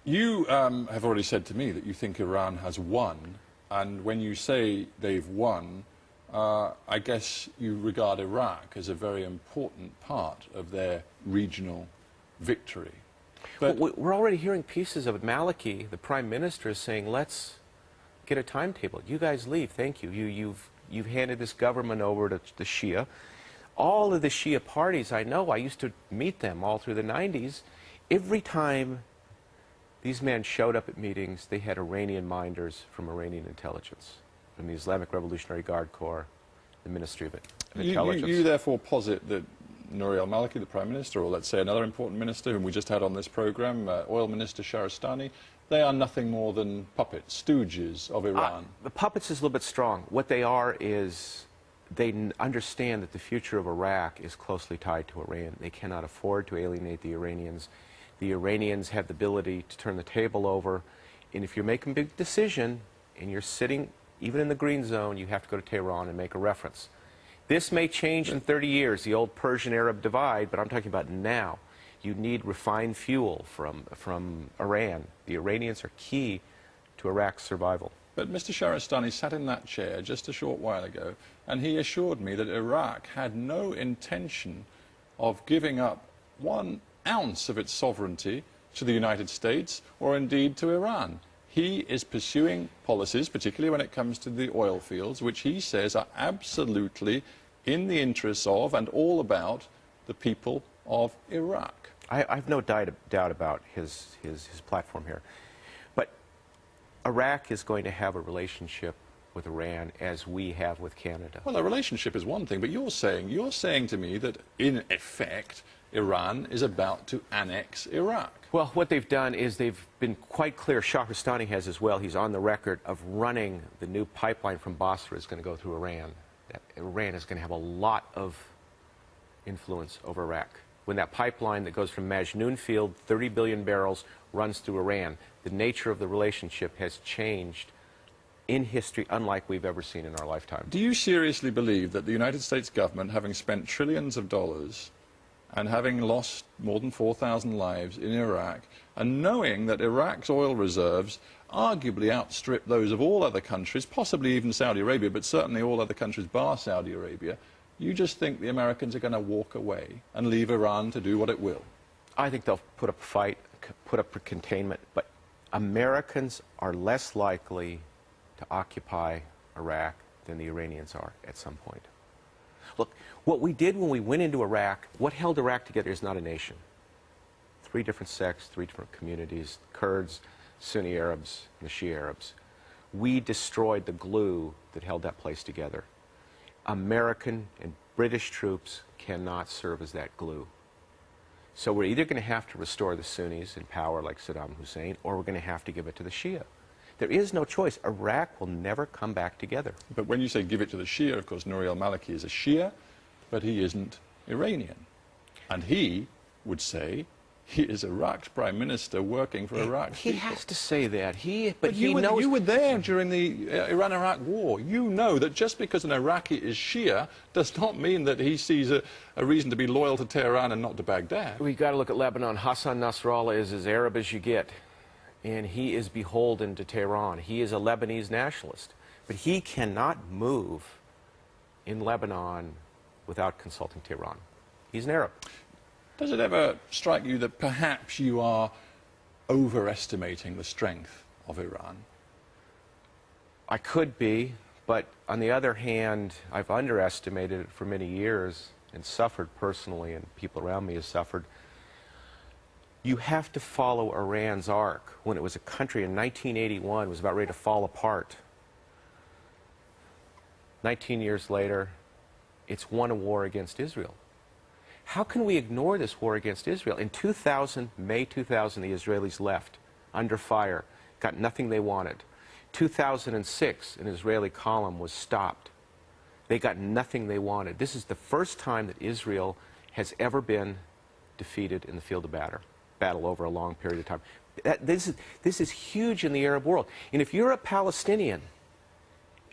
You have already said to me that you think Iran has won, and when you say they've won, I guess you regard Iraq as a very important part of their regional victory. But well, we're already hearing pieces of it. Maliki, the prime minister, is saying, let's get a timetable. You guys leave, thank you. You've handed this government over to the Shia. All of the Shia parties, I know, I used to meet them all through the 90s. Every time these men showed up at meetings, they had Iranian minders from Iranian intelligence, from the Islamic Revolutionary Guard Corps, the Ministry of Intelligence. You therefore posit that Nouri al-Maliki, the Prime Minister, or let's say another important minister whom we just had on this programme, Oil Minister Shahrastani, they are nothing more than puppets, stooges of Iran. The puppets is a little bit strong. What they are is they understand that the future of Iraq is closely tied to Iran. They cannot afford to alienate the Iranians. The Iranians have the ability to turn the table over. And if you're making a big decision and you're sitting even in the green zone, you have to go to Tehran and make a reference. This may change in 30 years, the old Persian-Arab divide, but I'm talking about now. You need refined fuel from Iran. The Iranians are key to Iraq's survival. But Mr. Shahrastani sat in that chair just a short while ago, and he assured me that Iraq had no intention of giving up 1 ounce of its sovereignty to the United States or indeed to Iran. He is pursuing policies, particularly when it comes to the oil fields, which he says are absolutely in the interests of and all about the people of Iraq. I have no doubt about his platform here. But Iraq is going to have a relationship with Iran as we have with Canada. Well, a relationship is one thing, but you're saying to me that, in effect, Iran is about to annex Iraq. Well, what they've done is they've been quite clear, Shahrastani has as well, he's on the record of running the new pipeline from Basra is going to go through Iran. That Iran is going to have a lot of influence over Iraq. When that pipeline that goes from Majnoon Field, 30 billion barrels, runs through Iran, the nature of the relationship has changed in history unlike we've ever seen in our lifetime. Do you seriously believe that the United States government, having spent trillions of dollars and having lost more than 4,000 lives in Iraq, and knowing that Iraq's oil reserves arguably outstrip those of all other countries, possibly even Saudi Arabia, but certainly all other countries bar Saudi Arabia, you just think the Americans are going to walk away and leave Iran to do what it will? I think they'll put up a fight, put up a containment, but Americans are less likely to occupy Iraq than the Iranians are at some point. Look, what we did when we went into Iraq, what held Iraq together is not a nation. 3 different sects, 3 different communities, Kurds, Sunni Arabs, and the Shia Arabs. We destroyed the glue that held that place together. American and British troops cannot serve as that glue. So we're either going to have to restore the Sunnis in power like Saddam Hussein, or we're going to have to give it to the Shia. There is no choice. Iraq will never come back together. But when you say give it to the Shia, of course, Nouri al-Maliki is a Shia, but he isn't Iranian. And he would say he is Iraq's prime minister working for Iraq's people. He has to say that. But he knows... You were there during the Iran-Iraq war. You know that just because an Iraqi is Shia does not mean that he sees a reason to be loyal to Tehran and not to Baghdad. We've got to look at Lebanon. Hassan Nasrallah is as Arab as you get. And he is beholden to Tehran. He is a Lebanese nationalist. But he cannot move in Lebanon without consulting Tehran. He's an Arab. Does it ever strike you that perhaps you are overestimating the strength of Iran? I could be, but on the other hand, I've underestimated it for many years and suffered personally, and people around me have suffered. You have to follow Iran's arc. When it was a country in 1981, it was about ready to fall apart. 19 years later, it's won a war against Israel. How can we ignore this war against Israel? In 2000, May 2000, the Israelis left under fire, got nothing they wanted. 2006, an Israeli column was stopped. They got nothing they wanted. This is the first time that Israel has ever been defeated in the field of battle over a long period of time. This is huge in the Arab world. And if you're a Palestinian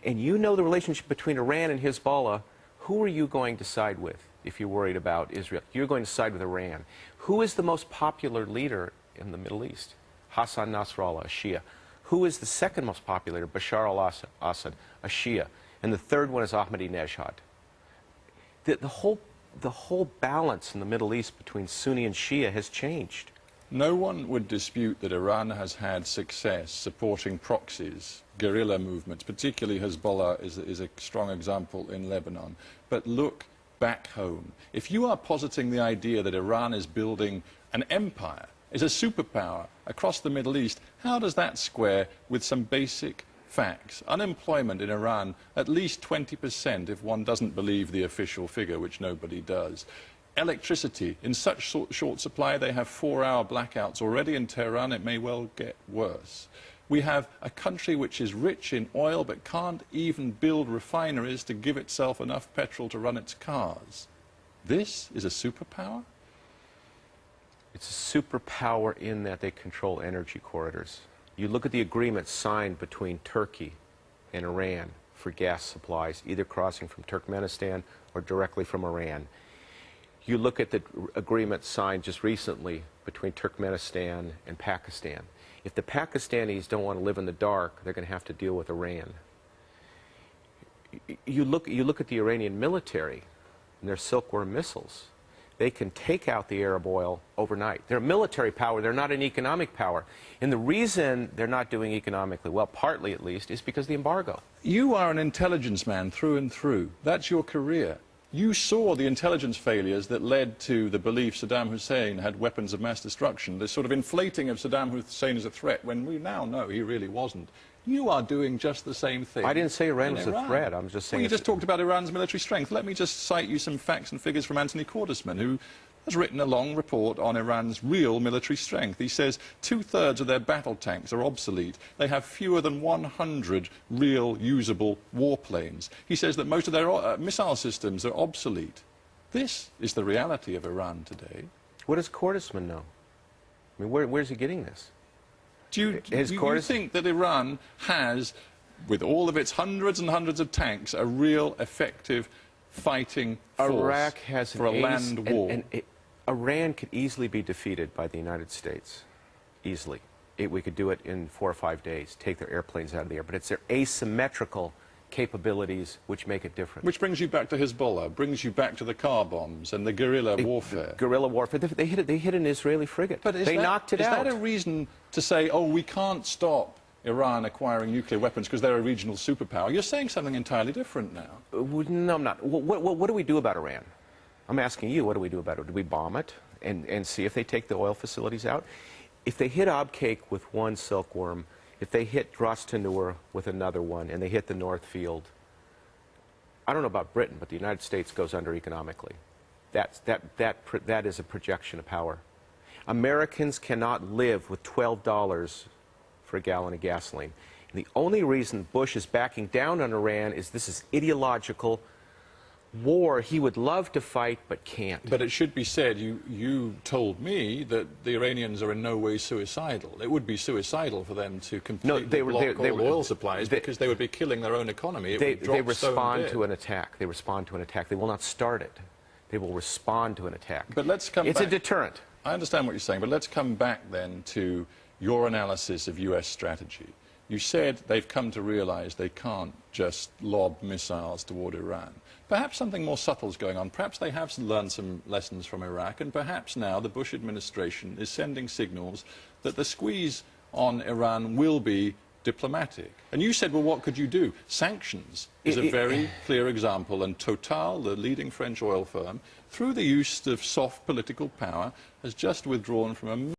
and you know the relationship between Iran and Hezbollah, who are you going to side with if you're worried about Israel? You're going to side with Iran. Who is the most popular leader in the Middle East? Hassan Nasrallah, a Shia. Who is the second most popular? Bashar al-Assad, a Shia. And the third one is Ahmadinejad. The whole balance in the Middle East between Sunni and Shia has changed. No one would dispute that Iran has had success supporting proxies, guerrilla movements, particularly Hezbollah is a strong example in Lebanon. But look back home. If you are positing the idea that Iran is building an empire, is a superpower across the Middle East, how does that square with some basic facts? Unemployment in Iran, at least 20% if one doesn't believe the official figure, which nobody does. Electricity, in such short supply, they have 4-hour blackouts already in Tehran. It may well get worse. We have a country which is rich in oil but can't even build refineries to give itself enough petrol to run its cars. This is a superpower? It's a superpower in that they control energy corridors. You look at the agreement signed between Turkey and Iran for gas supplies, either crossing from Turkmenistan or directly from Iran. You look at the agreement signed just recently between Turkmenistan and Pakistan. If the Pakistanis don't want to live in the dark, they're going to have to deal with Iran. You look at the Iranian military and their silkworm missiles. They can take out the Arab oil overnight. They're a military power. They're not an economic power. And the reason they're not doing economically well, partly at least, is because of the embargo. You are an intelligence man through and through. That's your career. You saw the intelligence failures that led to the belief Saddam Hussein had weapons of mass destruction, this sort of inflating of Saddam Hussein as a threat, when we now know he really wasn't. You are doing just the same thing. I didn't say Iran was a threat. I'm just saying... Well, you just talked about Iran's military strength. Let me just cite you some facts and figures from Anthony Cordesman, who has written a long report on Iran's real military strength. He says 2/3 of their battle tanks are obsolete. They have fewer than 100 real usable warplanes. He says that most of their missile systems are obsolete. This is the reality of Iran today. What does Cordesman know? I mean, where's he getting this? Do you think that Iran has, with all of its hundreds and hundreds of tanks, a real effective fighting force Iraq has for a land war? Iran could easily be defeated by the United States. Easily. We could do it in 4 or 5 days, take their airplanes out of the air. But it's their asymmetrical capabilities which make it different. Which brings you back to Hezbollah, brings you back to the car bombs and the guerrilla warfare. Guerrilla warfare. They hit an Israeli frigate. But they knocked it out. Is that a reason to say, oh, we can't stop Iran acquiring nuclear weapons because they're a regional superpower? You're saying something entirely different now. No, I'm not. What do we do about Iran? I'm asking you, what do we do about it? Do we bomb it and see if they take the oil facilities out? If they hit Abqaiq with one silkworm, if they hit Ras Tanur with another one, and they hit the North Field, I don't know about Britain, but the United States goes under economically. That is a projection of power. Americans cannot live with $12 for a gallon of gasoline. And the only reason Bush is backing down on Iran is this is ideological war he would love to fight but can't. But it should be said, you told me that the Iranians are in no way suicidal. It would be suicidal for them to completely block all oil supplies because they would be killing their own economy. They respond to an attack. They respond to an attack. They will not start it. They will respond to an attack. But let's come back. It's a deterrent. I understand what you're saying, but let's come back then to your analysis of U.S. strategy. You said they've come to realize they can't just lob missiles toward Iran. Perhaps something more subtle is going on. Perhaps they have learned some lessons from Iraq, and perhaps now the Bush administration is sending signals that the squeeze on Iran will be diplomatic. And you said, well, what could you do? Sanctions is a very clear example, and Total, the leading French oil firm, through the use of soft political power, has just withdrawn from a